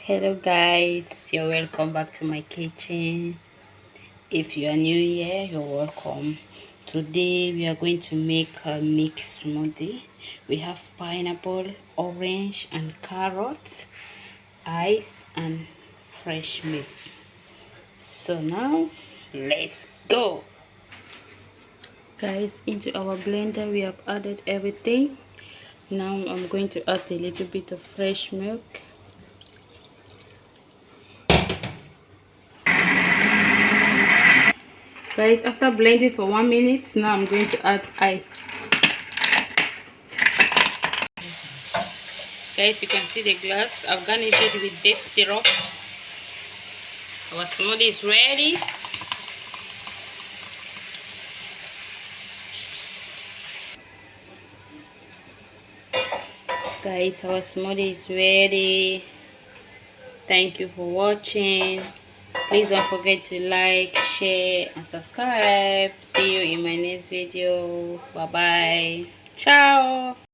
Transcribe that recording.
Hello guys, you're welcome back to my kitchen. If you are new here, you're welcome. Today we are going to make a mixed smoothie. We have pineapple, orange and carrot, ice and fresh milk. So now let's go. Guys, into our blender we have added everything. Now I'm going to add a little bit of fresh milk. Guys, after blending for 1 minute, now I'm going to add ice. Guys, you can see the glass. I've garnished it with date syrup. Our smoothie is ready. Guys, our smoothie is ready. Thank you for watching. Please don't forget to like, share and subscribe. See you in my next video. Bye bye. Ciao.